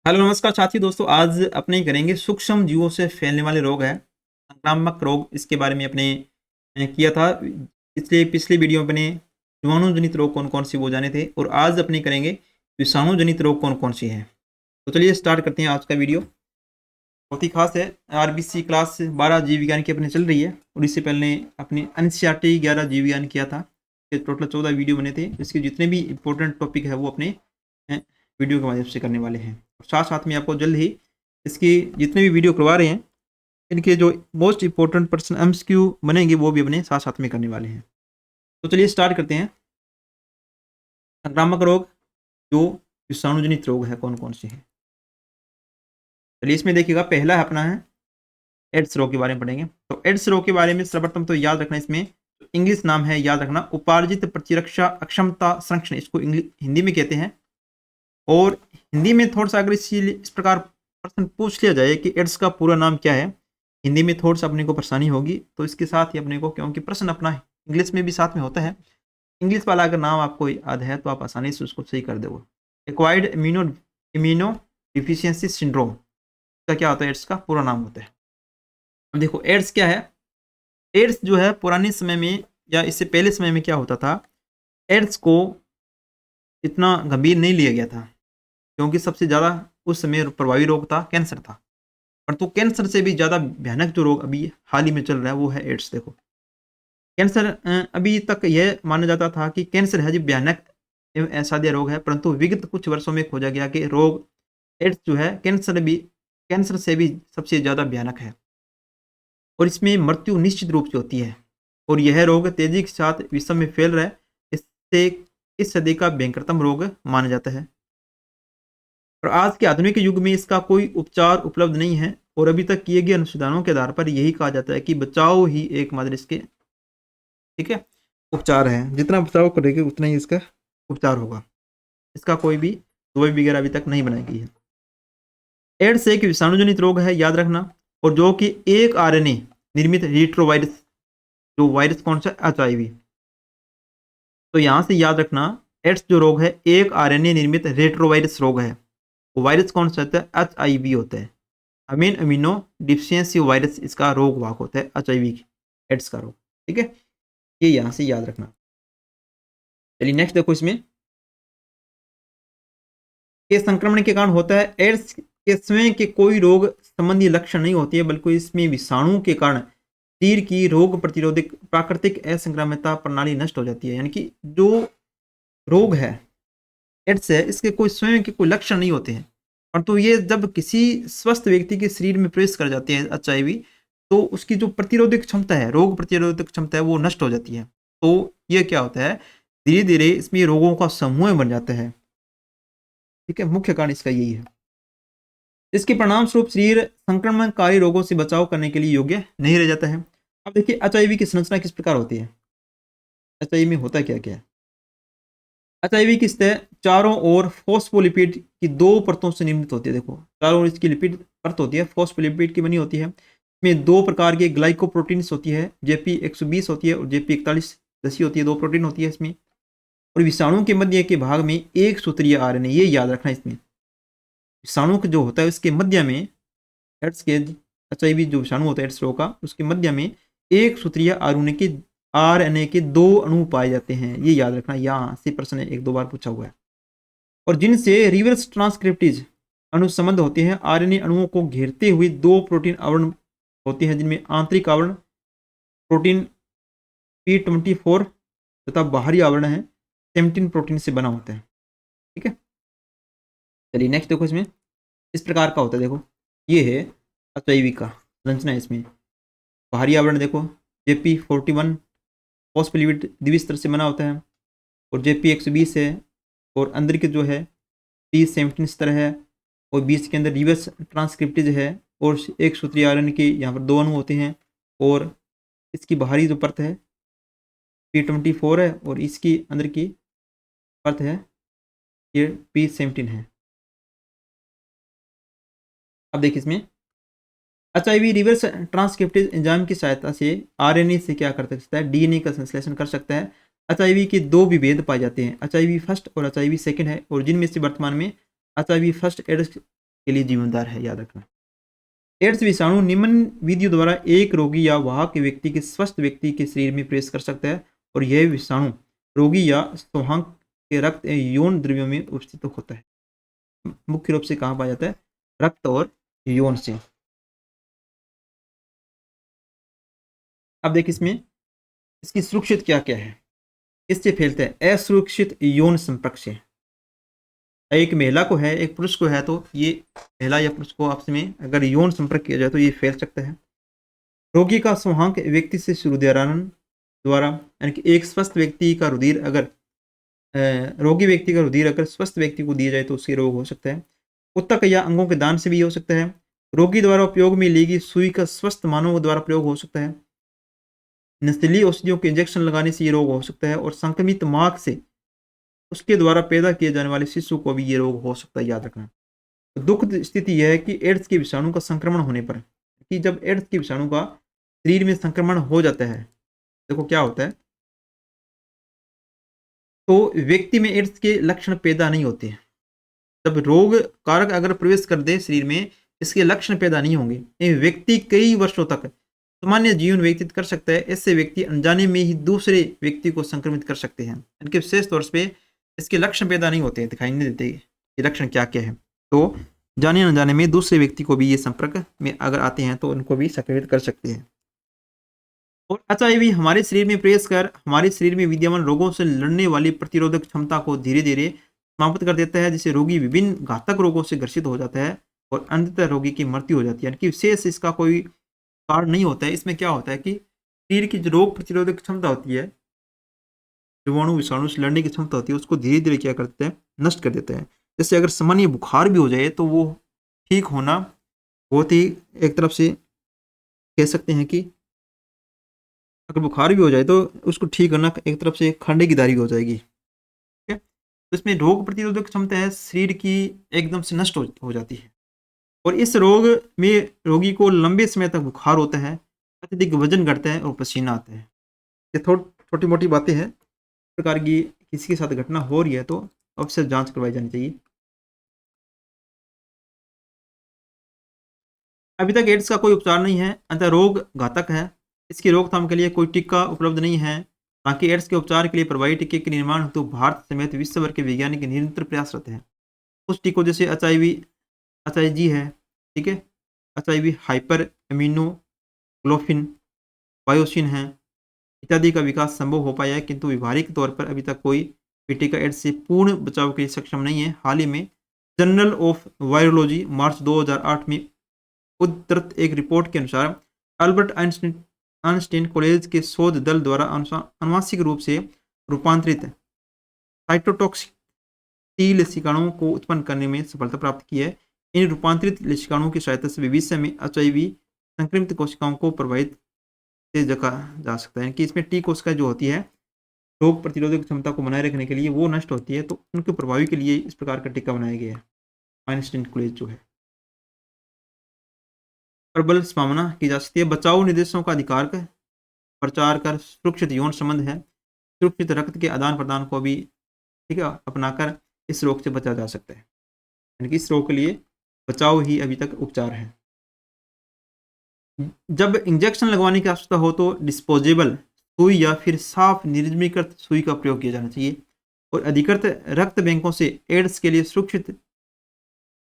Hello नमस्कार साथी दोस्तों। आज अपने करेंगे सूक्ष्म जीवों से फैलने वाले रोग है संक्रामक रोग। इसके बारे में अपने किया था। इसलिए पिछली वीडियो में अपने जीवाणु जनित रोग कौन कौन सी वो जाने थे, और आज अपने करेंगे विषाणु जनित रोग कौन कौन सी हैं। तो चलिए स्टार्ट करते हैं। आज का वीडियो बहुत ही खास है। आरबीसी क्लास 12 जीव विज्ञान की अपने चल रही है, और इससे पहले अपने एनसीईआरटी 11 जीव विज्ञान किया था। टोटल 14 वीडियो बने थे। इसके जितने भी इंपॉर्टेंट टॉपिक है वो अपने वीडियो के माध्यम से करने वाले हैं। साथ साथ में आपको जल्द ही इसकी जितने भी वीडियो करवा रहे हैं, इनके जो मोस्ट इंपॉर्टेंट पर्सन एमसीक्यू बनेंगे वो भी अपने साथ साथ में करने वाले हैं। तो चलिए स्टार्ट करते हैं। संक्रामक रोग जो विषाणु जनित रोग है कौन कौन से हैं। चलिए इसमें देखिएगा, पहला है अपना है एड्स रोग के बारे में पढ़ेंगे। तो एड्स रोग के बारे में सर्वप्रथम तो याद रखना, इसमें इंग्लिश नाम है याद रखना, उपार्जित प्रतिरक्षा अक्षमता संरक्षण, इसको हिंदी में कहते हैं। और हिंदी में थोड़ा सा अगर इस प्रकार प्रश्न पूछ लिया जाए कि एड्स का पूरा नाम क्या है, हिंदी में थोड़ा सा अपने को परेशानी होगी। तो इसके साथ ही अपने को, क्योंकि प्रश्न अपना इंग्लिश में भी साथ में होता है, इंग्लिश वाला अगर नाम आपको याद है तो आप आसानी से उसको सही कर दोगे। एक्वायर्ड इम्यूनो डिफिशियंसी सिंड्रोम का क्या होता है, एड्स का पूरा नाम होता है। अब देखो एड्स क्या है। एड्स जो है पुराने समय में या इससे पहले समय में क्या होता था, एड्स को इतना गंभीर नहीं लिया गया था, क्योंकि सबसे ज़्यादा उस समय प्रभावी रोग था कैंसर था। परंतु कैंसर से भी ज़्यादा भयानक जो रोग अभी हाल ही में चल रहा है वो है एड्स। देखो कैंसर, अभी तक यह माना जाता था कि कैंसर है जी भयानक एवं असाध्य रोग है, परंतु विगत कुछ वर्षों में खोजा गया कि रोग एड्स जो है कैंसर से भी सबसे ज़्यादा भयानक है, और इसमें मृत्यु निश्चित रूप से होती है। और यह रोग तेजी के साथ विश्व में फैल रहा है। इससे इस सदी का भयंकरतम रोग माना जाता है, और आज के आधुनिक युग में इसका कोई उपचार उपलब्ध नहीं है। और अभी तक किए गए अनुसंधानों के आधार पर यही कहा जाता है कि बचाव ही एकमात्र इसके ठीक है उपचार है। जितना बचाव करेंगे उतना ही इसका उपचार होगा। इसका कोई भी दवाई वगैरह अभी तक नहीं बनाई गई है। एड्स एक विषाणुजनित रोग है याद रखना, और जो कि एक आरएनए निर्मित रेट्रोवायरस, जो वायरस कौन सा, एचआईवी। तो यहां से याद रखना, एड्स जो रोग है एक आरएनए निर्मित रेट्रोवायरस रोग है। वो वायरस कौन सा होता है, एचआईवी होता है। अमीनो डिफिशियंसी वायरस इसका रोग वाहक होता है, एचआईवी एड्स का रोग। ठीक है, ये यहां से याद रखना। चलिए नेक्स्ट देखो, इसमें के संक्रमण के कारण होता है। एड्स के स्वयं के कोई रोग संबंधी लक्षण नहीं होती है, बल्कि इसमें विषाणु के कारण शरीर की रोग प्रतिरोधक प्राकृतिक असंक्राम्यता प्रणाली नष्ट हो जाती है। यानी कि जो रोग है एड्स है, इसके कोई स्वयं के कोई लक्षण नहीं होते हैं, परंतु ये जब किसी स्वस्थ व्यक्ति के शरीर में प्रवेश कर जाते हैं एचआईवी, तो उसकी जो प्रतिरोधक क्षमता है, रोग प्रतिरोधक क्षमता है, वो नष्ट हो जाती है। तो ये क्या होता है, धीरे धीरे इसमें रोगों का समूह बन जाता है। ठीक है, मुख्य कारण इसका यही है। इसके परिणाम स्वरूप शरीर संक्रमणकारी रोगों से बचाव करने के लिए योग्य नहीं रह जाता है। अब देखिए एचआईवी की संरचना किस प्रकार होती है। एचआईवी में होता क्या क्या है। एचआईवी की सतह चारों ओर फॉस्फोलिपिड की दो परतों से निर्मित होती है। देखो चारों ओर इसकी लिपिड परत होती है, फॉस्फोलिपिड की बनी होती है। इसमें दो प्रकार के ग्लाइकोप्रोटीन्स होती है, जेपी 120 होती है और जेपी 41 दसी होती है। दो प्रोटीन होती है इसमें। और विषाणु के मध्य के भाग में एक सूत्रीय आरएनए, ये याद रखना। इसमें विषाणु जो होता है उसके मध्य में, एड्स के एचआईवी जो विषाणु होता है एड्स रोग का, उसके मध्य में एक सूत्रीय आरएनए के दो अणु पाए जाते हैं। ये याद रखना, यहाँ से प्रश्न एक दो बार पूछा हुआ है। और जिनसे रिवर्स ट्रांसक्रिप्टिज अणु संबंध होते हैं। आरएनए अणुओं को घेरते हुए दो प्रोटीन आवरण होते हैं, जिनमें आंतरिक आवरण प्रोटीन P24 तथा बाहरी आवरण है 17 प्रोटीन से बना होता है। ठीक है, चलिए नेक्स्ट देखो, इसमें इस प्रकार का होता है। देखो ये है एचआईवी का संरचना। इसमें बाहरी आवरण देखो JP41 फॉस्फोलिपिड द्विस्तर से बना होता है, और JP120 है, और अंदर के जो है P17 स्तर है, और बीच के अंदर रिवर्स ट्रांसक्रिप्टिज है, और एक सूत्रीय आरएनए के यहाँ पर दो अणु होते हैं। और इसकी बाहरी जो परत है P24 है, और इसकी अंदर की परत है ये P17 है। अब देखिए इसमें एचआईवी रिवर्स ट्रांसक्रिप्टेज एंजाइम की सहायता से आरएनए से क्या कर सकता है, डीएनए का संश्लेषण कर सकता है। एचआईवी के दो विभेद पाए जाते हैं, एचआईवी फर्स्ट और एचआईवी सेकंड है, और जिनमें से वर्तमान में एचआईवी फर्स्ट एड्स के लिए जिम्मेदार है, याद रखना। एड्स विषाणु निम्न विधियों द्वारा एक रोगी या वाहक व्यक्ति के स्वस्थ व्यक्ति के शरीर में प्रवेश कर सकता है और यह विषाणु रोगी या संवाहक के रक्त या यौन द्रव्यों में उपस्थित होता है। मुख्य रूप से कहाँ पाया जाता है? रक्त और यौन से। अब देखिए इसमें इसकी सुरक्षित क्या क्या है। इससे फैलते हैं असुरक्षित यौन संपर्क से। एक महिला को है, एक पुरुष को है, तो ये महिला या पुरुष को आपस में अगर यौन संपर्क किया जाए तो ये फैल सकता है। रोगी का संवाहक व्यक्ति से रुधिरानन द्वारा, यानी कि एक स्वस्थ व्यक्ति का रुधिर अगर रोगी व्यक्ति का रुधिर अगर स्वस्थ व्यक्ति को दिया जाए तो उससे रोग हो सकता है। ऊतक या अंगों के दान से भी हो सकता है। रोगी द्वारा उपयोग में ली गई सुई का स्वस्थ मानव द्वारा प्रयोग हो सकता है। नस्लीय औषधियों के इंजेक्शन लगाने से ये रोग हो सकता है और संक्रमित मां से उसके द्वारा पैदा किए जाने वाले शिशु को भी ये रोग हो सकता है, याद रखना। तो दुखद स्थिति यह है कि एड्स के विषाणु का संक्रमण होने पर, कि जब एड्स के विषाणु का शरीर में संक्रमण हो जाता है, देखो क्या होता है, तो व्यक्ति में एड्स के लक्षण पैदा नहीं होते। जब रोग कारक अगर प्रवेश कर दे शरीर में, इसके लक्षण पैदा नहीं होंगे। ये व्यक्ति कई वर्षों तक सामान्य जीवन व्यतीत कर सकता है। ऐसे व्यक्ति अनजाने में ही दूसरे व्यक्ति को संक्रमित कर सकते हैं। इनके विशेष तौर पे इसके लक्षण पैदा नहीं होते, दिखाई नहीं देते ये लक्षण क्या क्या है। तो जाने अनजाने में दूसरे व्यक्ति को भी ये संपर्क में अगर आते हैं तो उनको भी संक्रमित कर सकते हैं। और एचआईवी हमारे शरीर में प्रवेश कर हमारे शरीर में विद्यमान रोगों से लड़ने वाली प्रतिरोधक क्षमता को धीरे धीरे समाप्त कर देता है, जिससे रोगी विभिन्न घातक रोगों से ग्रसित हो जाता है और अंततः रोगी की मृत्यु हो जाती है। यानी कि विशेष इसका कोई कारण नहीं होता है। इसमें क्या होता है कि शरीर की जो रोग प्रतिरोधक क्षमता होती है, जीवाणु विषाणु से लड़ने की क्षमता होती है, उसको धीरे धीरे क्या करते हैं, नष्ट कर देते हैं। जैसे अगर सामान्य बुखार भी हो जाए तो वो ठीक होना बहुत ही, एक तरफ से कह सकते हैं कि अगर बुखार भी हो जाए तो उसको ठीक करना एक तरफ से खंडे की दारी हो जाएगी। ठीक है, तो इसमें रोग प्रतिरोधक क्षमता है शरीर की एकदम से नष्ट हो जाती है और इस रोग में रोगी को लंबे समय तक बुखार होता है, अत्यधिक वजन घटता है और पसीना आता है। ये छोटी मोटी बातें हैं। इस प्रकार की किसी के साथ घटना हो रही है तो अवश्य जांच करवाई जानी चाहिए। अभी तक एड्स का कोई उपचार नहीं है, अतः रोग घातक है। इसकी रोकथाम के लिए कोई टीका उपलब्ध नहीं है। बाकी एड्स के उपचार के लिए प्रभावी टीके के निर्माण हेतु भारत समेत विश्व भर के वैज्ञानिक निरंतर प्रयासरत हैं। कुछ टीकों जैसे एचआईजी है, ठीक है, एचआईवी हाइपर इम्यूनो ग्लोफिन बायोसिन है, इत्यादि का विकास संभव हो पाया है, किंतु व्यवहारिक तौर पर अभी तक कोई भी टीका एड्स से पूर्ण बचाव के लिए सक्षम नहीं है। हाल ही में जर्नल ऑफ वायरोलॉजी मार्च 2008 में उद्धृत एक रिपोर्ट के अनुसार अल्बर्ट आइंस्टीन कॉलेज के शोध दल द्वारा आनुवांशिक रूप से रूपांतरित साइटोटॉक्सिक टी लेशिकाणुओं को उत्पन्न करने में सफलता प्राप्त की है। इन रूपांतरित लेशिकाणुओं की सहायता से भविष्य में एचआईवी संक्रमित कोशिकाओं को प्रभावित से जगा जा सकता है कि इसमें टी कोशिका जो होती है रोग प्रतिरोधक क्षमता को बनाए रखने के लिए वो नष्ट होती है, तो उनके प्रभावी के लिए इस प्रकार का टीका बनाया गया है। आइंस्टीन कॉलेज जो है प्रबल संभावना की जा सकती है। बचाव निर्देशों का अधिकार का प्रचार कर सुरक्षित यौन संबंध है, सुरक्षित रक्त के आदान प्रदान को भी, ठीक है, अपनाकर इस रोग से बचा जा सकता है। यानी कि इस रोग के लिए बचाव ही अभी तक उपचार है। जब इंजेक्शन लगवाने की आवश्यकता हो तो डिस्पोजेबल सुई या फिर साफ निर्जमीकृत सुई का प्रयोग किया जाना चाहिए और अधिकृत रक्त बैंकों से एड्स के लिए सुरक्षित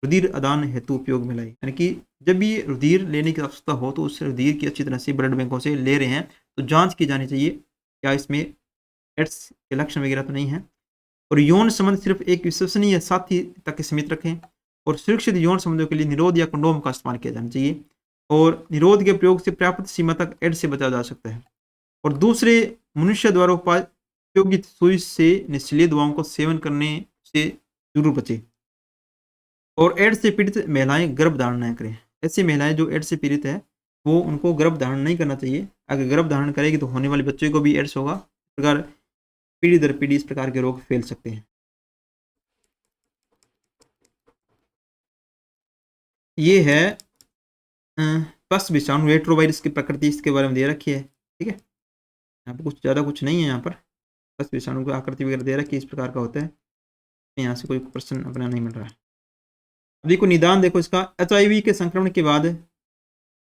रुधिर आदान हेतु उपयोग में लाए। यानी कि जब भी रुधिर लेने की आवश्यकता हो तो उस रुधिर की अच्छी तरह से ब्लड बैंकों से ले रहे हैं तो जांच की जानी चाहिए क्या इसमें एड्स के लक्षण वगैरह तो नहीं है। और यौन संबंध सिर्फ एक विश्वसनीय साथी तक सीमित रखें और सुरक्षित यौन संबंधों के लिए निरोध या कंडोम का इस्तेमाल किया जाना चाहिए और निरोध के प्रयोग से पर्याप्त सीमा तक एड्स से बचा जा सकता है। और दूसरे मनुष्य द्वारा उपयोगित सुई से निष्क्रिय दवाओं को सेवन करने से जरूर बचे। और एड्स से पीड़ित महिलाएं गर्भ धारण न करें। ऐसी महिलाएं जो एड्स से पीड़ित है वो उनको गर्भ धारण नहीं करना चाहिए। अगर गर्भ धारण करेगी तो होने वाले बच्चे को भी एड्स होगा। इस प्रकार पीढ़ी दर पीढ़ी इस प्रकार के रोग फैल सकते हैं। ये है पस विषाणु रेट्रोवायरस की प्रकृति, इसके बारे में दे रखी है। ठीक है, यहाँ पर कुछ ज़्यादा कुछ नहीं है। यहाँ पर पस विषाणु की आकृति वगैरह दे रखी है, इस प्रकार का होता है। यहाँ से कोई प्रश्न अपना नहीं मिल रहा है। अब देखो निदान देखो इसका, HIV के संक्रमण के बाद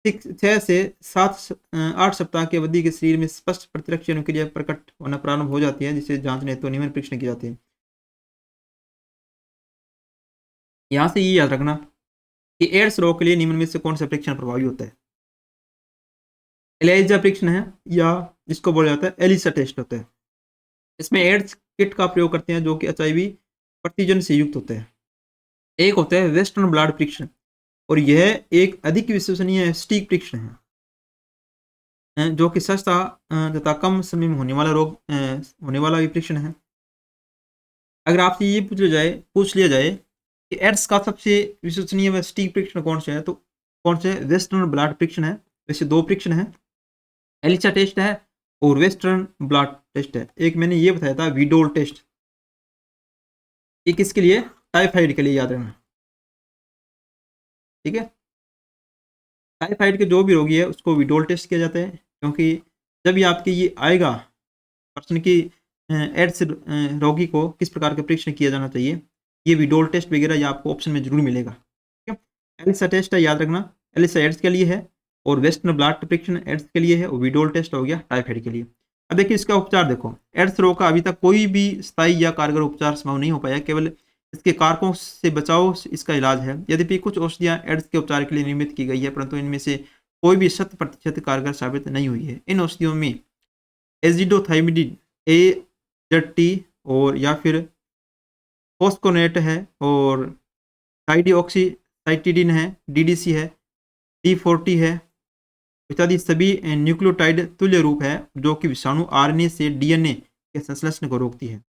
6 से 8 सप्ताह की अवधि के शरीर में स्पष्ट प्रतिरक्षी अनुक्रिया प्रकट होना प्रारंभ हो जाती है, जिसे जांचने हेतु निम्न परीक्षण की जाती है। यहाँ से ये याद रखना कि एड्स रोग के लिए निम्न में से कौन सा परीक्षण प्रभावी होता है। एलिजा परीक्षण है, या जिसको बोला जाता है एलिसा टेस्ट होता है। इसमें एड्स किट का प्रयोग करते हैं जो कि HIV प्रतिजन से युक्त होता है। एक होता है वेस्टर्न ब्लड परीक्षण, और यह एक अधिक विश्वसनीय सटीक परीक्षण है जो कि सस्ता तथा कम समय में होने वाला भी परीक्षण है। अगर आपसे ये पूछ लिया जाए कि एड्स का सबसे विश्वसनीय व सटीक परीक्षण कौन सा है, तो कौन सा है? वेस्टर्न ब्लड परीक्षण है। वैसे 2 परीक्षण है, एलिसा टेस्ट है और वेस्टर्न ब्लड टेस्ट है। एक मैंने ये बताया था वीडोल टेस्ट, ये किसके लिए? टाइफाइड के लिए, याद रखना, ठीक है। टाइफाइड के जो भी रोगी है उसको वीडोल टेस्ट किया जाता है, क्योंकि जब भी आपके ये आएगा पर्सन की एड्स रोगी को किस प्रकार का परीक्षण किया जाना चाहिए, ये वीडोल टेस्ट वगैरह ये आपको ऑप्शन में जरूर मिलेगा, ठीक है। एलिसा टेस्ट है, याद रखना, एलिसा एड्स के लिए है, और वेस्टर्न ब्लड परीक्षण एड्स के लिए है, और वीडोल टेस्ट हो गया टाइफाइड के लिए। अब देखिए इसका उपचार देखो, एड्स रोग का अभी तक कोई भी स्थायी या कारगर उपचार संभव नहीं हो पाया, केवल इसके कारकों से बचाव इसका इलाज है। यद्यपि कुछ औषधियां एड्स के उपचार के लिए निर्मित की गई है, परंतु इनमें से कोई भी 100% कारगर साबित नहीं हुई है। इन औषधियों में एजिडोथाइमिडिन AZT और या फिर फोस्कोनेट है, और डाइडिऑक्सीसाइटिडिन है, DDC है, D40 है, इत्यादि सभी न्यूक्लियोटाइड तुल्य रूप है जो कि विषाणु RNA से DNA के संश्लेषण को रोकती है।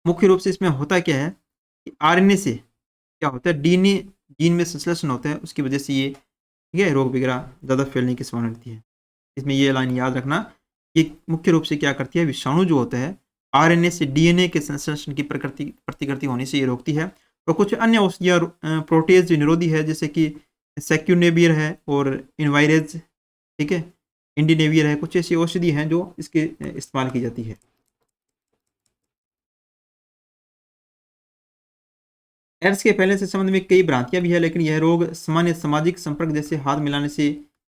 मुख्य रूप से इसमें होता क्या है कि RNA से क्या होता है, DNA जीन में संश्लेषण होता है, उसकी वजह से ये, ठीक है, रोग वगैरह ज़्यादा फैलने की संभावना रहती है। इसमें ये लाइन याद रखना, ये मुख्य रूप से क्या करती है, विषाणु जो होता है RNA से DNA के संश्लेषण की प्रतिकृति होने से ये रोकती है। और कुछ अन्य औषधियाँ प्रोटेज निरोधी है, जैसे कि सेक्यूनेवियर है और इनवायरेज, ठीक है, इंडिनेवियर है, कुछ ऐसी औषधि हैं जो इसके इस्तेमाल की जाती है। एड्स के फैलने से संबंध में कई भ्रांतियां भी है, लेकिन यह रोग सामान्य सामाजिक संपर्क जैसे हाथ मिलाने से,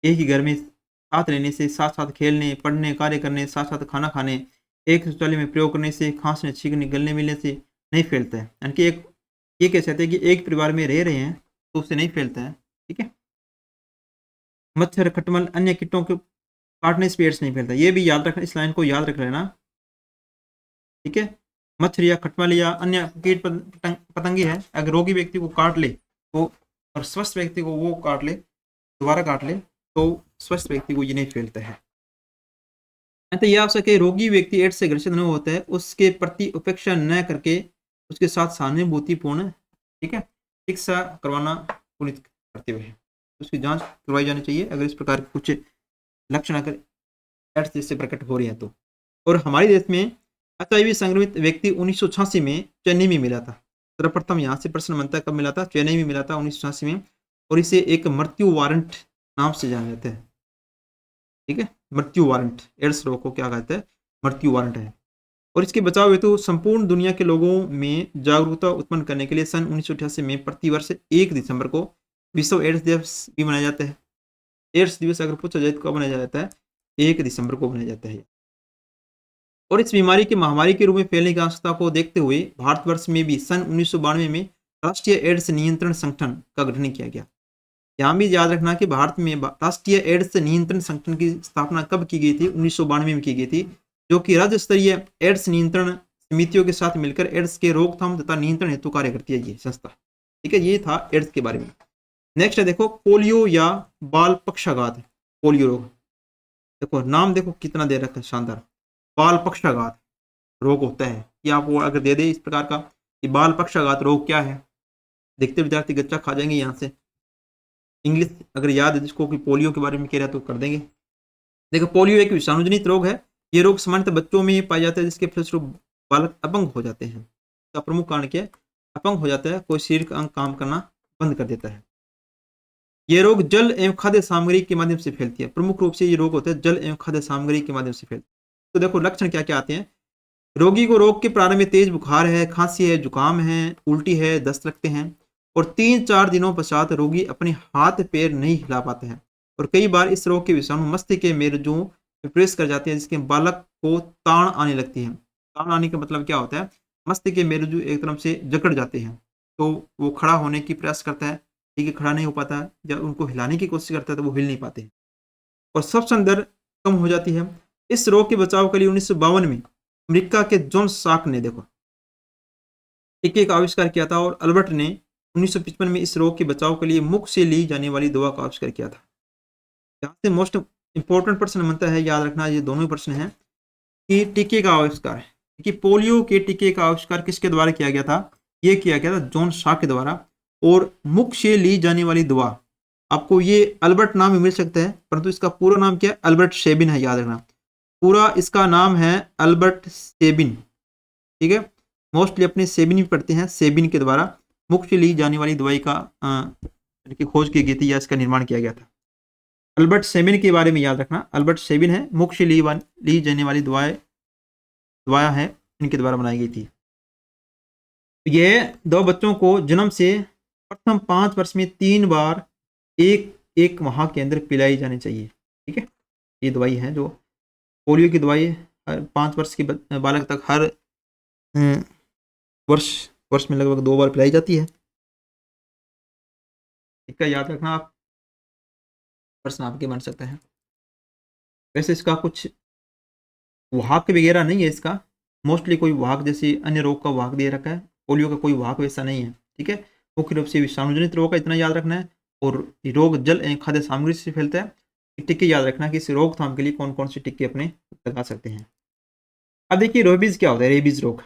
एक ही घर में साथ रहने से, साथ साथ खेलने, पढ़ने, कार्य करने, साथ साथ खाना खाने, एक शौचालय में प्रयोग करने से, खांसने, छींकने, गलने मिलने से नहीं फैलता है। यानी कि एक ये कह सकते हैं कि एक परिवार में रह रहे हैं तो उससे नहीं फैलता है, ठीक है। मच्छर, खटमल, अन्य कीटों के काटने से एड्स नहीं फैलता, ये भी याद रखना, इस लाइन को याद रख लेना, ठीक है। मच्छर या खटमल या अन्य कीट पतंगे हैं, अगर रोगी व्यक्ति को काट ले तो, और स्वस्थ व्यक्ति को वो काट ले, दोबारा काट ले, तो स्वस्थ व्यक्ति को ये नहीं फैलता है। तो ये आप सके रोगी व्यक्ति एड्स से ग्रसित न होता है, उसके प्रति उपेक्षा न करके उसके साथ सहानुभूतिपूर्ण, ठीक है, चिकित्सा करवाना पुनित करते हुए उसकी जांच करवाई जानी चाहिए अगर इस प्रकार के कुछ लक्षण अगर एड्स जैसे प्रकट हो रहे हैं तो। और हमारे देश में HIV संक्रमित व्यक्ति 1986 में चेन्नई में मिला था। सर्वप्रथम यहाँ से प्रश्न बनता है कब मिला था? चेन्नई में मिला था 1986 में, और इसे एक मृत्यु वारंट नाम से जाना जाता है, ठीक है। मृत्यु वारंट, एड्स रोग को क्या कहते हैं? मृत्यु वारंट है। और इसके बचाव हेतु संपूर्ण दुनिया के लोगों में जागरूकता उत्पन्न करने के लिए सन 1988 में प्रतिवर्ष 1 दिसंबर को विश्व एड्स दिवस भी मनाया जाता है। एड्स दिवस अगर पूछा जाए तो कब मनाया जाता है? 1 दिसंबर को मनाया जाता है। और इस बीमारी की महामारी के रूप में फैलने की आवश्यकता को देखते हुए भारतवर्ष में भी सन 1992 में राष्ट्रीय एड्स नियंत्रण संगठन का गठन किया गया। यहाँ भी याद रखना कि भारत में राष्ट्रीय एड्स नियंत्रण संगठन की स्थापना कब की गई थी? 1992 में की गई थी, जो कि राज्य स्तरीय एड्स नियंत्रण समितियों के साथ मिलकर एड्स के रोकथाम तथा नियंत्रण हेतु कार्य करती है ये संस्था, ठीक है। ये था एड्स के बारे में। नेक्स्ट है देखो पोलियो या बाल पक्षाघात, पोलियो रोग। देखो नाम देखो कितना दे रखा है शानदार, बाल पक्षाघात रोग होता है। ये आपको अगर दे दे इस प्रकार का कि बाल पक्षाघात रोग क्या है, देखते विद्यार्थी गच्चा खा जाएंगे यहाँ से। इंग्लिश अगर याद है जिसको कि पोलियो के बारे में कह रहा है तो कर देंगे। देखो पोलियो एक विषाणुजनित रोग है। ये रोग सामान्यतः बच्चों में पाया जाता है, जिसके फलस्वरूप बालक अपंग हो जाते हैं। इसका प्रमुख कारण क्या है? अपंग हो जाता है, कोई शरीर का अंग काम करना बंद कर देता है। ये रोग जल एवं खाद्य सामग्री के माध्यम से फैलती है। प्रमुख रूप से ये रोग होता है जल एवं खाद्य सामग्री के माध्यम से फैलती है। तो देखो लक्षण क्या क्या आते हैं। रोगी को रोग के प्रारंभ में तेज बुखार है, खांसी है, जुकाम है, उल्टी है, दस्त लगते हैं। और 3-4 दिनों पश्चात रोगी अपने हाथ पैर नहीं हिला पाते हैं और कई बार इस रोग के विषाणु मस्तिष्क के मेरुओं में प्रवेश कर जाते हैं, जिसके बालक को ताड़ आने लगती है। ताड़ आने का मतलब क्या होता है? मस्तिष्क के मेरुजू एक तरफ से जकड़ जाते हैं, तो वो खड़ा होने की प्रयास करता है, ठीक है, खड़ा नहीं हो पाता है, जब उनको हिलाने की कोशिश करता है तो वो हिल नहीं पाते और श्वसन दर कम हो जाती है। इस रोग के बचाव के लिए 1952 में अमेरिका के जॉन साक ने देखो टीके का आविष्कार किया था और अल्बर्ट ने 1955 में इस रोग के बचाव के लिए मुख से ली जाने वाली दवा का आविष्कार किया था। यहाँ से मोस्ट इंपॉर्टेंट प्रश्न बनता है, याद रखना ये दोनों ही प्रश्न हैं कि टीके का आविष्कार, कि पोलियो के टीके का आविष्कार किसके द्वारा किया गया था? ये किया गया था जॉन शाह के द्वारा। और मुख से ली जाने वाली दवा, आपको ये अल्बर्ट नाम मिल सकता है, परंतु इसका पूरा नाम क्या है? अल्बर्ट सेबिन है, याद रखना। पूरा इसका नाम है अल्बर्ट सेबिन, ठीक है। मोस्टली अपने सेबिन भी पढ़ते हैं। सेबिन के द्वारा मुख से ली जाने वाली दवाई का की खोज की गई थी या इसका निर्माण किया गया था। अल्बर्ट सेबिन के बारे में याद रखना, अल्बर्ट सेबिन है, मुख से ली जाने वाली दवाएं हैं, इनके द्वारा बनाई गई थी। यह दो बच्चों को जन्म से प्रथम 5 वर्ष में 3 बार एक माह के अंदर पिलाई जानी चाहिए, ठीक है। ये दवाई है जो पोलियो की दवाई हर 5 वर्ष के बालक तक हर वर्ष में लगभग 2 बार पिलाई जाती है। इसका याद रखना, आप प्रश्न आपके बन सकते हैं। वैसे इसका कुछ वाहक वगैरह नहीं है, इसका मोस्टली कोई वाहक जैसे अन्य रोग का वाहक दे रखा है, पोलियो का कोई वाहक वैसा नहीं है, ठीक है। मुख्य रूप से विषाणुजनित रोग का इतना याद रखना है और रोग जल खाद्य सामग्री से फैलता है। टीके याद रखना कि इस रोकथाम के लिए कौन कौन से टीके अपने लगा सकते हैं। अब देखिए रेबीज क्या होता है? रेबीज रोग,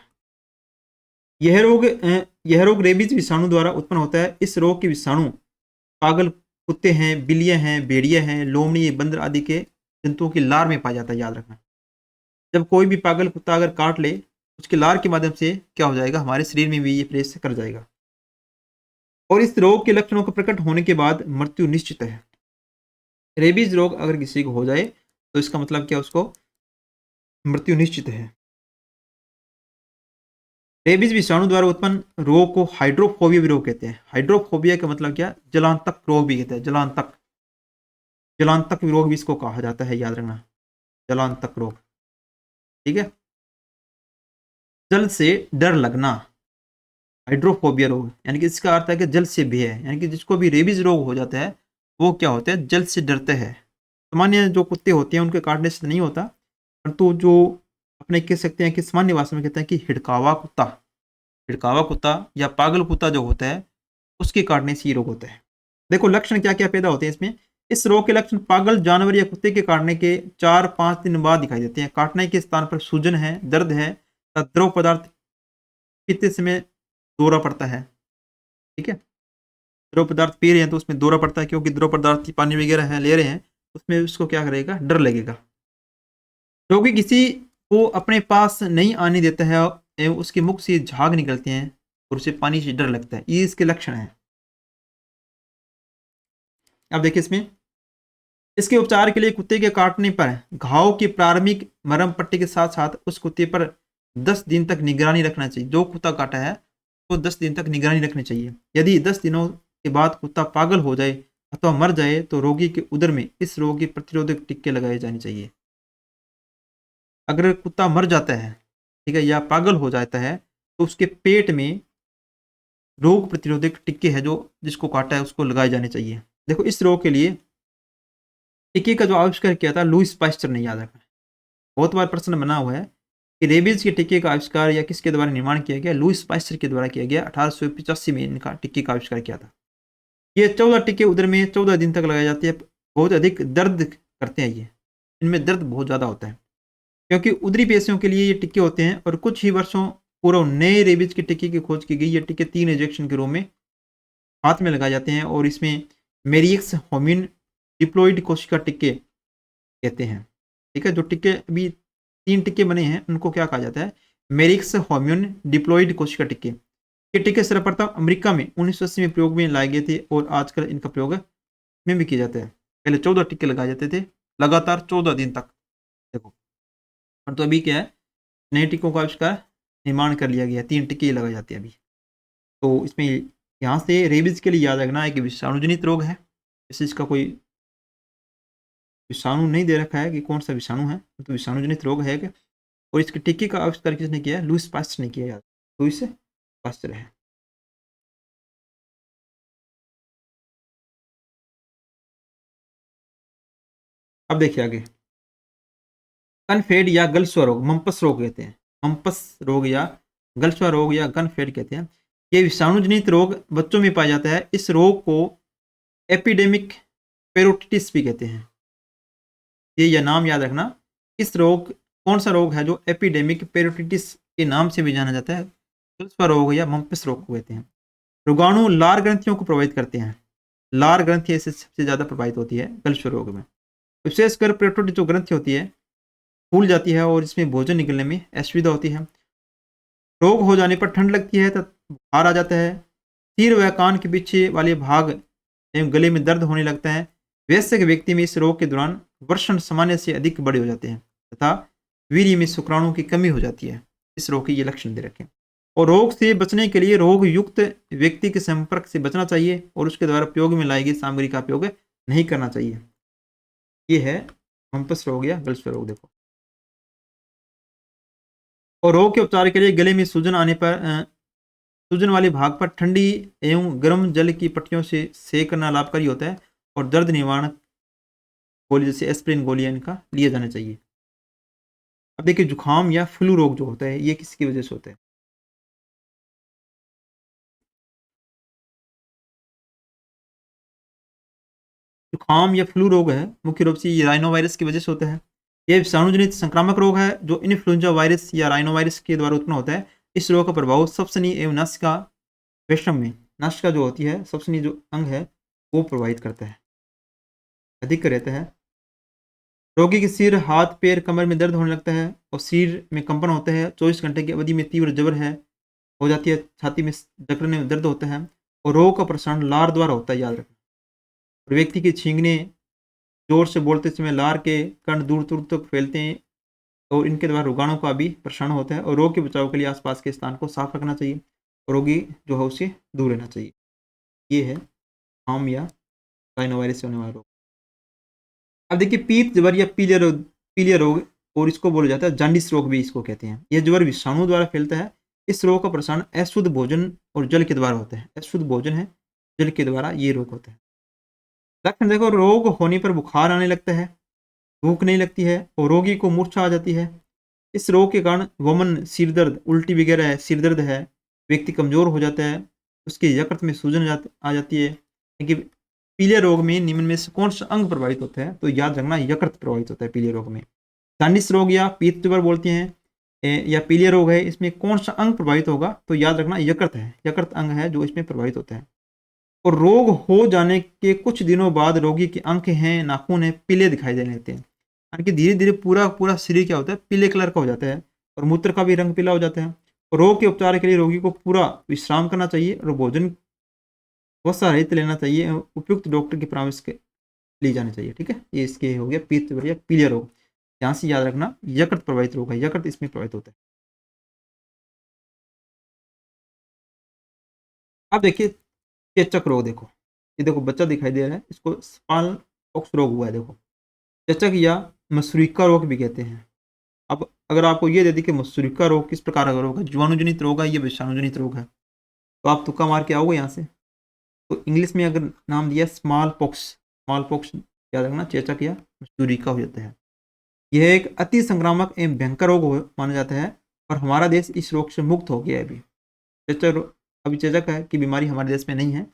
यह रोग रेबीज विषाणु द्वारा उत्पन्न होता है। इस रोग के विषाणु पागल कुत्ते हैं, बिल्लियां हैं, भेड़िया हैं, लोमड़ी, बंदर आदि के जंतुओं की लार में पाया जाता है, याद रखना। जब कोई भी पागल कुत्ता अगर काट ले, उसके लार के माध्यम से क्या हो जाएगा? हमारे शरीर में भी ये प्रवेश कर जाएगा और इस रोग के लक्षणों को प्रकट होने के बाद मृत्यु निश्चित है। रेबीज रोग अगर किसी को हो जाए तो इसका मतलब क्या? उसको मृत्यु निश्चित है। रेबीज विषाणु द्वारा उत्पन्न रोग को हाइड्रोफोबिया भी रोग कहते हैं। हाइड्रोफोबिया का मतलब क्या? जलांतक रोग भी कहते हैं। जलांतक रोग भी इसको कहा जाता है, याद रखना, जलांतक रोग, ठीक है। जल से डर लगना, हाइड्रोफोबिया रोग, यानी कि इसका अर्थ है कि जल से भय है, यानी कि जिसको भी रेबीज रोग हो जाता है वो क्या होते हैं? जल से डरते हैं। सामान्य जो कुत्ते होते हैं उनके काटने से नहीं होता, परंतु जो अपने कह सकते हैं कि सामान्य भाषा में कहते हैं कि हिड़कावा कुत्ता या पागल कुत्ता जो होता है उसके काटने से ये रोग होता है। देखो लक्षण क्या क्या पैदा होते हैं इसमें। इस रोग के लक्षण पागल जानवर या कुत्ते के काटने के 4-5 दिन बाद दिखाई देते हैं। काटने के स्थान पर सूजन है, दर्द है, द्रव पदार्थ पीते समय दौरा पड़ता है, ठीक है। द्रव पदार्थ पी रहे हैं तो उसमें दौरा पड़ता है, क्योंकि द्रव पदार्थ पानी वगैरह है ले रहे हैं, उसमें उसको क्या करेगा? डर लगेगा। रोगी किसी को अपने पास नहीं आने देता है एवं उसके मुख से झाग निकलते हैं और उसे पानी से डर लगता है, ये इसके लक्षण हैं। अब देखिए इसमें इसके उपचार के लिए कुत्ते के काटने पर घाव की प्रारंभिक मरहम पट्टी के साथ साथ उस कुत्ते पर 10 दिन तक निगरानी रखना चाहिए। जो कुत्ता काटा है तो 10 दिन तक निगरानी रखनी चाहिए। यदि 10 दिनों के बाद कुत्ता पागल हो जाए अथवा मर जाए तो रोगी के उदर में इस रोग की प्रतिरोधक टीके लगाए जाने चाहिए। अगर कुत्ता मर जाता है, ठीक है, या पागल हो जाता है तो उसके पेट में रोग प्रतिरोधक टीके हैं जो जिसको काटा है उसको लगाए जाने चाहिए। देखो इस रोग के लिए टीके का जो आविष्कार किया था लुईस पास्चर ने, याद रखना। बहुत बार प्रश्न बना हुआ है कि रेबीज के टीके का आविष्कार या किसके द्वारा निर्माण किया गया? लुईस पास्चर के द्वारा किया गया। 1885 में इनका टीके का आविष्कार किया था। ये 14 टीके उधर में 14 दिन तक लगाए जाते हैं। बहुत अधिक दर्द करते हैं ये, इनमें दर्द बहुत ज़्यादा होता है क्योंकि उदरी पेशियों के लिए ये टिक्के होते हैं और कुछ ही वर्षों पूर्व नए रेबीज के टिक्के की खोज की गई। ये टिक्के 3 इंजेक्शन के रूप में हाथ में लगाए जाते हैं और इसमें मेरिक्स होमिन डिप्लॉइड कोशिका टिक्के कहते हैं, ठीक है। जो टिक्के अभी 3 टिक्के बने हैं उनको क्या कहा जाता है? मेरिक्स होम्यून डिप्लॉइड कोशिका टिक्के। ये टिक्के सर्वप्रथम अमेरिका में 1980 में प्रयोग में लाए गए थे और आजकल इनका प्रयोग में भी किया जाता है। पहले 14 टिक्के लगाए जाते थे लगातार 14 दिन तक, देखो। और तो अभी क्या है, नए टिक्कों का आविष्कार निर्माण कर लिया गया है, 3 टिक्के लगाए जाते हैं अभी। तो इसमें यहाँ से रेबीज के लिए याद रखना एक विषाणु जनित रोग है। इस चीज़ का कोई विषाणु नहीं दे रखा है कि कौन सा विषाणु है, तो विषाणु जनित रोग है कि, और इसके टीके का आविष्कार किसने किया है? लुईस पास्चर ने किया है। लुईस पास्चर है। अब देखिए आगे, कनफेड या गलसुआ रोग, मम्पस रोग कहते हैं। मम्पस रोग या गलसुआ रोग या कनफेड कहते हैं। ये विषाणु जनित रोग बच्चों में पाया जाता है। इस रोग को एपिडेमिक पेरोटिटिस भी कहते हैं। ये या नाम याद रखना। इस रोग, कौन सा रोग है जो एपिडेमिक पेरोटिटिस के नाम से भी जाना जाता है? गलसुआ रोग या मम्पस रोग को कहते हैं। रोगाणु लार ग्रंथियों को प्रभावित करते हैं। लार ग्रंथि इससे सबसे ज़्यादा प्रभावित होती है गलसुआ रोग में। विशेषकर पेरोटिटिस जो ग्रंथि होती है फूल जाती है और इसमें भोजन निकलने में असुविधा होती है। रोग हो जाने पर ठंड लगती है, तो बुखार आ जाता है। सिर व कान के पीछे वाले भाग एवं गले में दर्द होने लगता है। वयस्क व्यक्ति में इस रोग के दौरान वर्षण सामान्य से अधिक बड़े हो जाते हैं तथा वीर्य में शुक्राणु की कमी हो जाती है। इस रोग के ये लक्षण दे रखें। और रोग से बचने के लिए रोग युक्त व्यक्ति के संपर्क से बचना चाहिए और उसके द्वारा उपयोग में लाई गई सामग्री का उपयोग नहीं करना चाहिए। ये है मम्पस रोग या गलसुआ रोग। देखो, और रोग के उपचार के लिए गले में सूजन आने पर सूजन वाले भाग पर ठंडी एवं गर्म जल की पट्टियों से सेक करना लाभकारी होता है और दर्द निवारक गोली जैसे एस्प्रिन गोलियां इनका लिया जाना चाहिए। अब देखिए, जुखाम या फ्लू रोग जो होता है ये किसकी वजह से होता है? जुखाम या फ्लू रोग है मुख्य रूप से ये राइनो वायरस की वजह से होता है। यह विषाणुजनित संक्रामक रोग है जो इन्फ्लुएंजा वायरस या राइनो वायरस के द्वारा उत्पन्न होता है। इस रोग का प्रभाव सपसनी एवं नासिका वेशम में, नासिका जो होती है सपसनी जो अंग है वो प्रभावित करता है, अधिक रहता है। रोगी के सिर, हाथ, पैर, कमर में दर्द होने लगता है और सिर में कंपन होता है। 24 घंटे की अवधि में तीव्र जबर है हो जाती है। छाती में जकड़ने में दर्द होता है और रोग का प्रसारण लार द्वारा होता है, याद रखना। और व्यक्ति के छींकने, जोर से बोलते समय लार के कण दूर दूर तक फैलते हैं और इनके द्वारा रोगाणु का भी प्रसारण होता है। और रोग के बचाव के लिए आसपास के स्थान को साफ रखना चाहिए और रोगी जो है उससे दूर रहना चाहिए। ये है आम या राइनोवायरस से होने वाला रोग। अब देखिए, पीत ज्वर या पीलिया रोग, और इसको बोला जाता है जॉन्डिस रोग भी इसको कहते हैं। यह ज्वर विषाणु द्वारा फैलता है। इस रोग का प्रसारण अशुद्ध भोजन और जल के द्वारा होता है। अशुद्ध भोजन है, जल के द्वारा ये रोग होता है। लक्षण देखो, रोग होने पर बुखार आने लगता है, भूख नहीं लगती है और रोगी को मूर्छा आ जाती है। इस रोग के कारण वमन, सिर दर्द, उल्टी वगैरह है, सिर दर्द है, व्यक्ति कमजोर हो जाता है, उसके यकृत में सूजन आ जाती है। क्योंकि पीले रोग में निम्न में से कौन सा अंग प्रभावित होता है? तो याद रखना, यकृत प्रभावित होता है पीले रोग में। जॉन्डिस रोग या पीत ज्वर बोलते हैं या पीले रोग है, इसमें कौन सा अंग प्रभावित होगा? तो याद रखना यकृत है, यकृत अंग है जो इसमें प्रभावित होता है। और रोग हो जाने के कुछ दिनों बाद रोगी की आंखें हैं, नाखून है, पीले दिखाई देने लगते हैं। यानी कि धीरे धीरे पूरा पूरा शरीर क्या होता है? पीले कलर का हो जाता है और मूत्र का भी रंग पीला हो जाता है। और रोग के उपचार के लिए रोगी को पूरा विश्राम करना चाहिए और भोजन वसा रहित लेना चाहिए। उपयुक्त डॉक्टर की परामर्श के ली जानी चाहिए। ठीक है, ये इसके हो गया पीत ज्वर या पीलिया रोग। यहाँ से याद रखना, यकृत प्रभावित रोग है, यकृत इसमें प्रभावित होता है। अब देखिए चेचक रोग। देखो, ये देखो बच्चा दिखाई दे रहा है, इसको स्मॉल पॉक्स रोग हुआ है। देखो, चेचक या मसूरिका रोग भी कहते हैं। अब अगर आपको ये दे दी कि मसूरिका रोग किस प्रकार का रोग है, जीवाणुजनित रोग है, ये विषाणुजनित रोग है, तो आप तुक्का मार के आओगे यहाँ से। तो इंग्लिश में अगर नाम दिया स्मॉल पॉक्स याद रखना, चेचक या मसूरिका हो जाता है। यह एक अति संक्रामक एवं भयंकर रोग माना जाता है और हमारा देश इस रोग से मुक्त हो गया है अभी। अभी चेचक है कि बीमारी हमारे देश में नहीं है।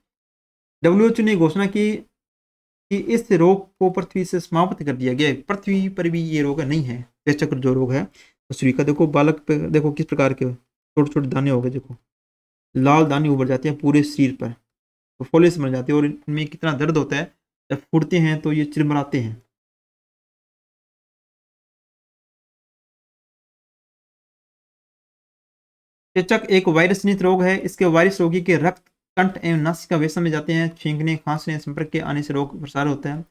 WHO ने घोषणा की कि इस रोग को पृथ्वी से समाप्त कर दिया गया है। पृथ्वी पर भी ये रोग नहीं है, चेचक जो रोग है। मसूरिका देखो, बालक पे देखो किस प्रकार के छोटे छोटे दाने हो गए। देखो, लाल दाने उभर जाते हैं पूरे शरीर पर, तो फोले से मर जाते हैं और इनमें कितना दर्द होता है। जब फूटते हैं तो ये चिरमराते हैं। चेचक एक वायरस जनित रोग है। इसके वायरस रोगी के रक्त, कंठ एवं नासिका वेशम में जाते हैं। छींकने, खांसने, संपर्क के आने से रोग प्रसार होता है।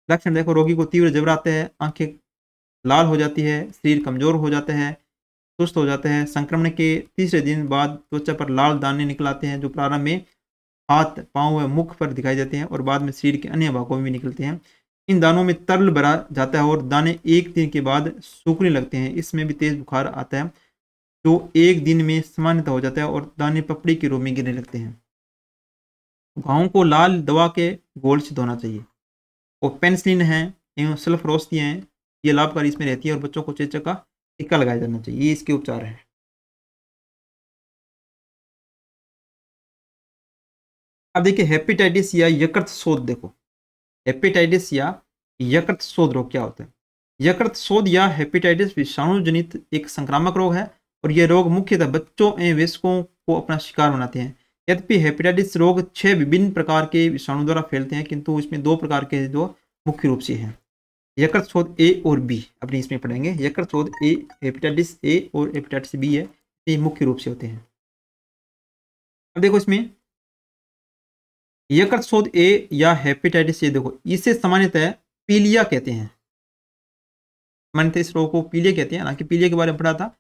लक्षण देखो, रोगी को तीव्र जबर आता है, आंखें लाल हो जाती है, शरीर कमजोर हो जाता है, सुस्त हो जाता है। संक्रमण के तीसरे दिन बाद त्वचा पर लाल दाने निकल आते हैं जो प्रारंभ में हाथ, पाँव व मुख पर दिखाई देते हैं और बाद में शरीर के अन्य भागों में भी निकलते हैं। इन दानों में तरल भरा जाता है और दाने 1 दिन के बाद सूखने लगते हैं। इसमें भी तेज बुखार आता है, जो 1 दिन में सामान्यतः हो जाता है और दाने पपड़ी के रूप में गिरने लगते हैं। घावों को लाल दवा के घोल से धोना चाहिए। और पेनिसिलिन है एवं सल्फरोस्टियाँ हैं, ये लाभकारी इसमें रहती है और बच्चों को चेचक का टीका लगाया जाना चाहिए। ये इसके उपचार हैं। अब देखिए हेपेटाइटिस या यकृत शोथ देखो। हेपेटाइटिस या यकृत शोथ रोग क्या होता है? यकृत शोथ या हेपेटाइटिस विषाणु जनित एक संक्रामक रोग है और यह रोग मुख्यतः बच्चों एवं वयस्कों को अपना शिकार बनाते हैं। यद्यपि हेपेटाइटिस रोग 6 विभिन्न प्रकार के विषाणु द्वारा फैलते हैं, किंतु इसमें 2 प्रकार के जो मुख्य रूप से हैं। यकृत शोथ ए और बी अपनी इसमें पढ़ेंगे। यकृत शोथ ए हेपेटाइटिस ए और हेपेटाइटिस बी है, ये मुख्य रूप से होते हैं। अब देखो इसमें यकृत शोथ ए या हेपेटाइटिस ए, देखो इसे सामान्यतः पीलिया कहते हैं। सामान्यतः इस रोग को पीलिया कहते हैं, हालांकि पीलिया के बारे में पढ़ा था,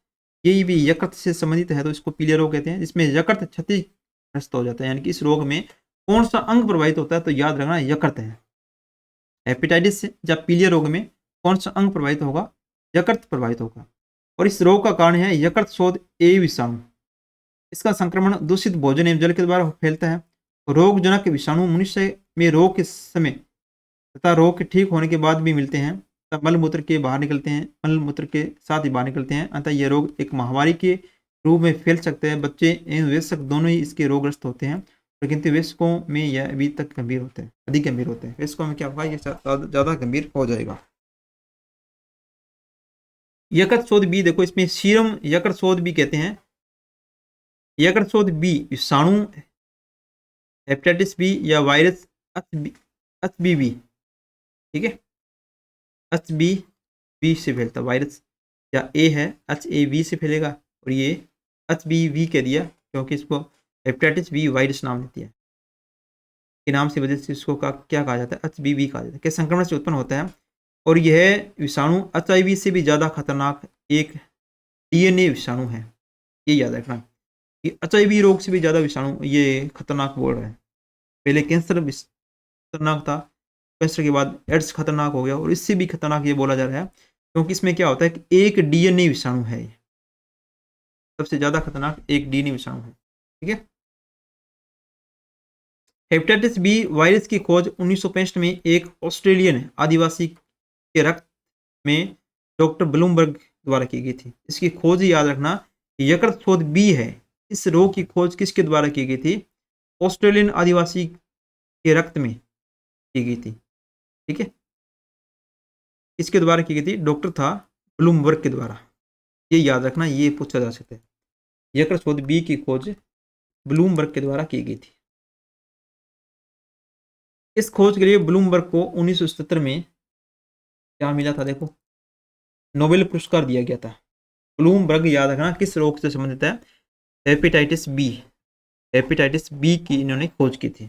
यही भी यकृत से संबंधित है तो इसको पीलिया रोग कहते हैं। इसमें यकृत क्षतिग्रस्त हो जाता है, यानी कि इस रोग में कौन सा अंग प्रभावित होता है? तो याद रखना यकृत है। हेपेटाइटिस या पीलिया रोग में कौन सा अंग प्रभावित होगा? यकृत प्रभावित होगा। और इस रोग का कारण है यकृत शोथ ए विषाणु। इसका संक्रमण दूषित भोजन एवं जल के द्वारा फैलता है। रोगजनक विषाणु मनुष्य में रोग के समय तथा रोग के ठीक होने के बाद भी मिलते हैं, तब मलमूत्र के बाहर निकलते हैं, मलमूत्र के साथ ही बाहर निकलते हैं। अतः यह रोग एक महामारी के रूप में फैल सकते हैं। बच्चे एवं वयस्क दोनों ही इसके रोगग्रस्त होते हैं, लेकिन वयस्कों में यह अभी तक गंभीर होते हैं, अधिक गंभीर होते हैं। वयस्कों में क्या होगा? ये ज़्यादा गंभीर हो जाएगा। यकृत शोथ बी देखो, इसमें सीरम यकृत शोथ बी कहते हैं। यकृत शोथ बी विषाणु हेपेटाइटिस बी या वायरस एचबीवी, ठीक है, एचबीवी से फैलता वायरस, या ए है एचएवी से फैलेगा और ये एचबीवी कह दिया क्योंकि इसको हेपेटाइटिस बी वायरस नाम देती है, के नाम से वजह से इसको क्या कहा जाता है? एचबीवी कहा जाता है। के संक्रमण से उत्पन्न होता है और यह विषाणु एचआईवी से भी ज़्यादा खतरनाक एक डीएनए विषाणु है। ये याद रखना कि एचआईवी रोग से भी ज़्यादा विषाणु ये खतरनाक बोल रहा है। पहले कैंसर खतरनाक था, कैंसर के बाद एड्स खतरनाक हो गया और इससे भी खतरनाक ये बोला जा रहा है क्योंकि इसमें क्या होता है कि एक डीएनए विषाणु है। सबसे ज़्यादा खतरनाक एक डीएनए विषाणु है, ठीक है। हेपेटाइटिस बी वायरस की खोज 1965 में एक ऑस्ट्रेलियन आदिवासी के रक्त में डॉक्टर ब्लूमबर्ग द्वारा की गई थी। इसकी खोज याद रखना, यकृत शोथ बी है। इस रोग की खोज किसके द्वारा की गई थी? ऑस्ट्रेलियन आदिवासी के रक्त में की गई थी, ठीक है। इसके द्वारा की गई थी, डॉक्टर था ब्लूमबर्ग के द्वारा। ये याद रखना, ये पूछा जा सकता है। यकृत शोथ बी की खोज ब्लूमबर्ग के द्वारा की गई थी। इस खोज के लिए ब्लूमबर्ग को 1977 में क्या मिला था? देखो, नोबेल पुरस्कार दिया गया था। ब्लूमबर्ग याद रखना किस रोग से संबंधित है? Hepatitis B. हेपेटाइटिस बी की इन्होंने खोज की थी।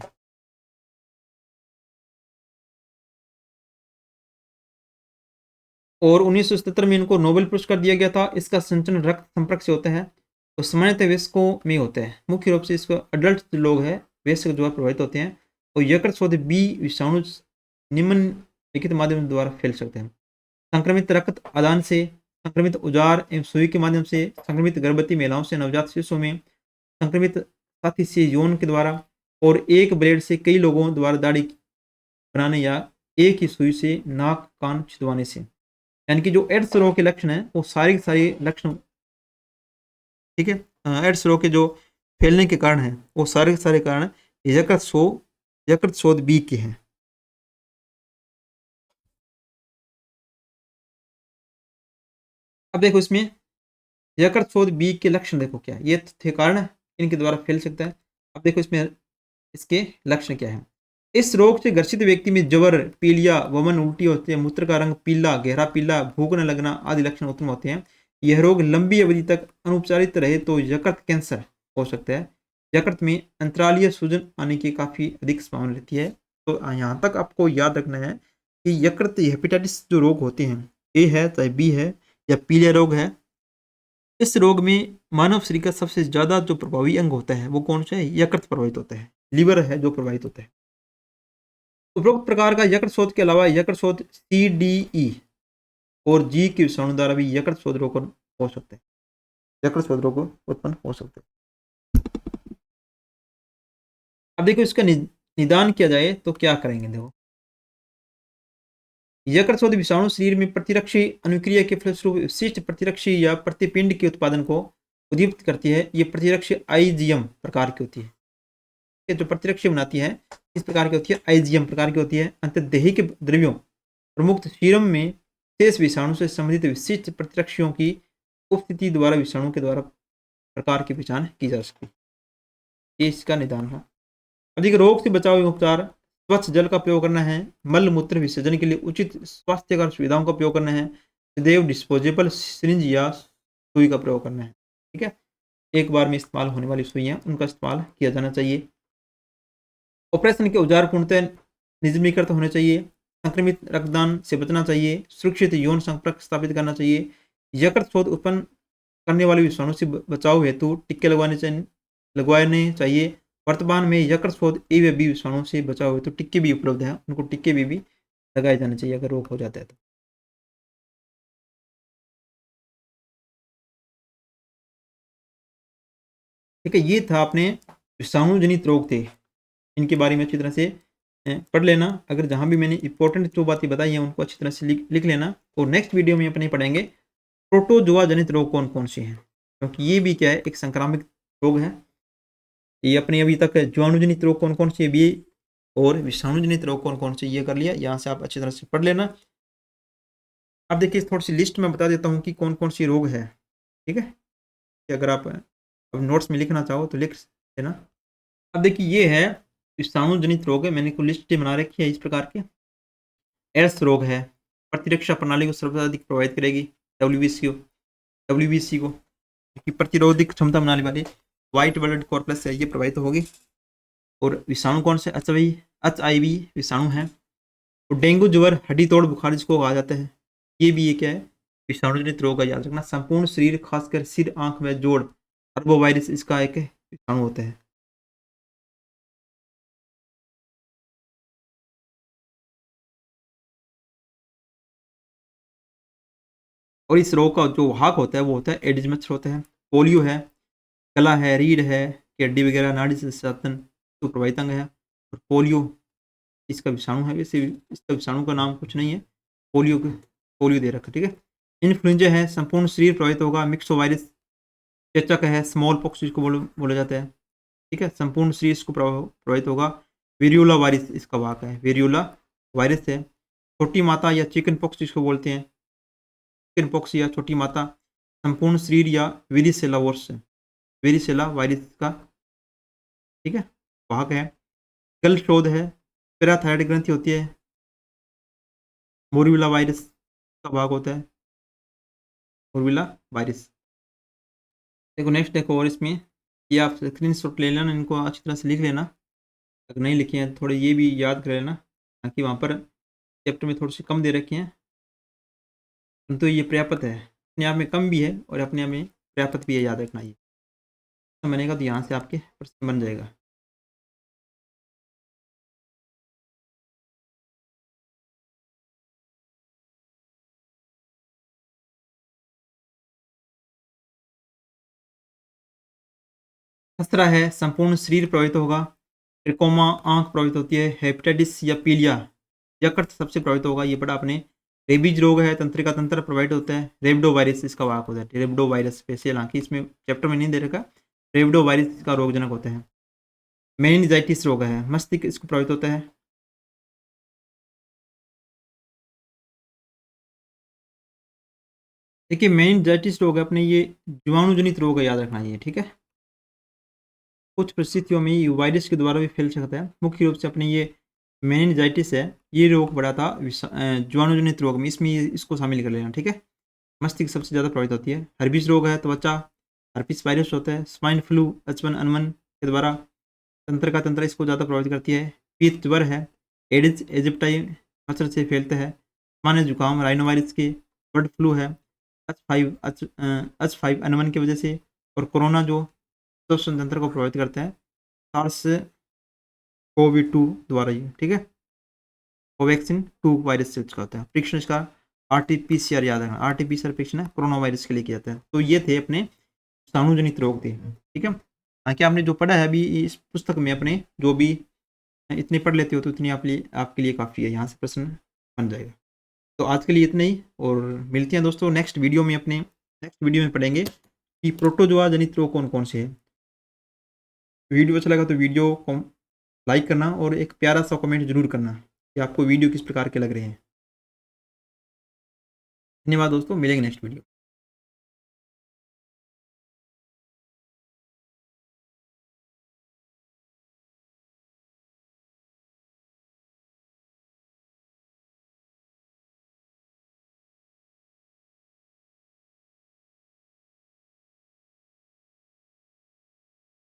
और 1977 में इनको नोबेल पुरस्कार दिया गया था। इसका संचरण रक्त संपर्क से होता है तो सामान्यतः वयस्कों में होता है। मुख्य रूप से इसको अडल्ट जो लोग हैं वयस्क जो प्रभावित होते हैं। और यकृत शोथ बी विषाणु निम्नलिखित माध्यम द्वारा फैल सकते हैं: संक्रमित रक्त आदान से, संक्रमित उजार एवं सुई के माध्यम से, संक्रमित गर्भवती महिलाओं से, नवजात शिशुओं में, संक्रमित साथी से यौन के द्वारा, और एक ब्लेड से कई लोगों द्वारा दाढ़ी बनाने या एक ही सुई से नाक कान छिदवाने से। यानी कि जो एड्स रोग के लक्षण हैं वो सारे लक्षण, ठीक है, एड्स रोग के जो फैलने के कारण हैं वो सारे कारण यकृत शोथ बी के हैं। अब देखो इसमें यकृत शोथ बी के लक्षण देखो क्या, ये थे कारण इनके द्वारा फैल सकता है। अब देखो इसमें इसके लक्षण क्या है। इस रोग से ग्रसित व्यक्ति में ज्वर, पीलिया, वमन, उल्टी होती है, मूत्र का रंग पीला, गहरा पीला, भूख न लगना आदि लक्षण उत्पन्न होते हैं। यह रोग लंबी अवधि तक अनुपचारित रहे तो यकृत कैंसर हो सकता है। यकृत में अंतरालीय सूजन आने की काफ़ी अधिक संभावना रहती है। तो यहाँ तक आपको याद रखना है कि यकृत हेपेटाइटिस जो रोग होते हैं, ए है चाहे बी है या पीलिया रोग है, इस रोग में मानव शरीर का सबसे ज़्यादा जो प्रभावी अंग होता है वो कौन सा है? यकृत प्रभावित होता है। लीवर है जो प्रभावित होता है। उपरोक्त प्रकार का यकृत शोथ के अलावा यकृत शोथ CDE और G के विषाणु द्वारा भी यकृत शोथ रोग हो सकते हैं, यकृत शोथ रोग उत्पन्न हो सकते हैं। अब देखो इसका निदान किया जाए तो क्या करेंगे। देखो यकृत शोथ विषाणु शरीर में प्रतिरक्षी अनुक्रिया के फलस्वरूप विशिष्ट प्रतिरक्षी या प्रतिपिंड के उत्पादन को उद्दीपित करती है। ये प्रतिरक्षी IgM प्रकार की होती है। ये जो प्रतिरक्षी बनाती है इस प्रकार की होती है, IgM प्रकार की होती है। अंतर्देही के द्रव्यों प्रमुख सीरम में शेष विषाणु से संबंधित विशिष्ट प्रतिरक्षियों की उपस्थिति द्वारा विषाणु के द्वारा प्रकार की पहचान की जा सकती है। ये इसका निदान है। अधिक रोग से बचाव एवं उपचार, स्वच्छ जल का प्रयोग करना है, मल मूत्र विसर्जन के लिए उचित स्वास्थ्यकर सुविधाओं का प्रयोग करना है, सदैव डिस्पोजेबल सिरिंज या सुई का प्रयोग करना है। ठीक है, एक बार में इस्तेमाल होने वाली सुइयां उनका इस्तेमाल किया जाना चाहिए। ऑपरेशन के औजार पूर्णतः निजमीकृत होने चाहिए। संक्रमित रक्तदान से बचना चाहिए। सुरक्षित यौन संपर्क स्थापित करना चाहिए। यकृत शोथ उत्पन्न करने वाले विषाणु से बचाव हेतु टीके लगवाने चाहिए। वर्तमान में यकृत शोथ A व B विषाणु से बचाव हेतु टीके भी उपलब्ध हैं, उनको टीके भी लगाए जाने चाहिए अगर रोग हो जाता है तो। ठीक है, ये था अपने विषाणु जनित रोग थे, इनके बारे में अच्छी तरह से पढ़ लेना। अगर जहाँ भी मैंने इंपॉर्टेंट जो बातें बताई हैं उनको अच्छी तरह से लिख लेना। और नेक्स्ट वीडियो में अपने पढ़ेंगे प्रोटोजोआ जनित रोग कौन कौन से हैं, क्योंकि ये भी क्या है, एक संक्रामक रोग है। ये अपने अभी तक जीवाणु जनित रोग कौन कौन से भी और विषाणु जनित रोग कौन कौन से ये कर लिया, यहाँ से आप अच्छी तरह से पढ़ लेना। अब देखिए थोड़ी सी लिस्ट में बता देता हूँ कि कौन कौन सी रोग है। ठीक है, कि अगर आप अब नोट्स में लिखना चाहो तो लिख लेना। अब देखिए ये है विषाणु जनित रोग है, मैंने कुछ लिस्ट बना रखी है इस प्रकार के। एड्स रोग है, प्रतिरक्षा प्रणाली को सर्वाधिक प्रभावित करेगी। WBC को प्रतिरोधक क्षमता बनाने वाली व्हाइट ब्लड कॉर्पस है, ये प्रभावित होगी। और विषाणु कौन से, HIV विषाणु है। और डेंगू ज्वर हड्डी तोड़ बुखार जिसको कहा जाता है, ये भी एक क्या है, विषाणु जनित रोग का याद रखना। संपूर्ण शरीर खासकर सिर आंख व जोड़ अर्बोवायरस इसका एक विषाणु होता है। और इस रोग का जो वाहक होता है वो होता है एडिस मच्छर होता है। पोलियो है, गला है, रीढ़ है, हड्डी वगैरह नाड़ी से संसाधन तो प्रभावित अंग है। और पोलियो इसका विषाणु है, वैसे इसका विषाणु का नाम कुछ नहीं है, पोलियो दे रखा। ठीक है, इन्फ्लुएंजा है, संपूर्ण शरीर प्रभावित होगा। मिक्सो वायरस चेचक है, स्मॉल पॉक्स जिसको बोला जाता है। ठीक है, संपूर्ण शरीर इसको प्रभावित होगा। वेरियोला वायरस इसका वाहक है, वेरियोला वायरस है। छोटी माता या चिकन पॉक्स जिसको बोलते हैं, चिकन पॉक्स या छोटी माता संपूर्ण शरीर या वेरिसेला वायरस का ठीक है वाहक है। गल शोध है, पैराथायरॉइड ग्रंथि होती है, मोरविला वायरस का भाग होता है, मोरविला वायरस। देखो नेक्स्ट देखो, और इसमें ये आप स्क्रीन शॉट ले लेना, इनको अच्छी तरह से लिख लेना। अगर नहीं लिखे हैं थोड़े ये भी याद कर लेना, ताकि वहाँ पर चैप्टर में थोड़ी सी कम दे रखे हैं, तो ये पर्याप्त है, अपने आप में कम भी है और अपने आप में पर्याप्त भी है, याद रखना। ये तो बनेगा तो यहाँ से आपके प्रश्न बन जाएगा। खसरा है, संपूर्ण शरीर प्रभावित होगा। ट्रिकोमा आंख प्रभावित होती है। हेपेटाइटिस या पीलिया यकृत सबसे प्रभावित होगा, ये पढ़ा आपने। रेबीज रोग है, तंत्रिका तंत्र प्रभावित होता है। रेबडो वायरस इसका वाहक होता है, रेबडो वायरस स्पेशल, हालांकि इसमें चैप्टर में नहीं दे रखा। रेबडो वायरस का रोगजनक होता है। मेनिंजाइटिस रोग है, मस्तिष्क इसको प्रभावित होता है। देखिए मेनिंजाइटिस रोग है अपने, ये जीवाणु जनित रोग है, याद रखना ये। ठीक है, कुछ परिस्थितियों में ये वायरस के द्वारा भी फैल सकता है। मुख्य रूप से अपने ये मेनिंजाइटिस है, ये रोग बड़ा था जीवाणुजनित रोग में, इसमें इसको शामिल कर लेना। ठीक है, मस्तिष्क सबसे ज़्यादा प्रभावित होती है। हर्बिस रोग है, त्वचा हर्पिस वायरस होता है। स्वाइन फ्लू H1N1 के द्वारा तंत्र का तंत्र इसको ज़्यादा प्रभावित करती है। पीत ज्वर है, एडिस एजिप्टाई मच्छर से फैलता है। सामान्य जुकाम राइनोवायरस के। बर्ड फ्लू है H5N1 की वजह से। और कोरोना जो श्वसन तंत्र को प्रभावित करता है। सार्स कोविड-2 द्वारा ये, ठीक है? कोवैक्सीन 2 वायरस से इसका होता है। परीक्षण इसका आरटी-पीसीआर याद रखना, आरटी-पीसीआर परीक्षण है कोरोना वायरस के लिए किया जाता है। तो ये थे अपने विषाणु-जनित रोग थे, ठीक है? बाकी आपने जो पढ़ा है अभी इस पुस्तक में अपने जो भी इतने पढ़ लेते हो तो इतनी आपके लिए काफ़ी है, यहाँ से प्रश्न बन जाएगा। तो आज के लिए इतना ही और मिलते हैं दोस्तों नेक्स्ट वीडियो में अपने नेक्स्ट वीडियो में पढ़ेंगे कि प्रोटोजोआ जनित रोग कौन-कौन से हैं। वीडियो अच्छा लगा तो वीडियो को लाइक करना और एक प्यारा सा कमेंट ज़रूर करना कि आपको वीडियो किस प्रकार के लग रहे हैं। धन्यवाद दोस्तों, मिलेंगे नेक्स्ट वीडियो।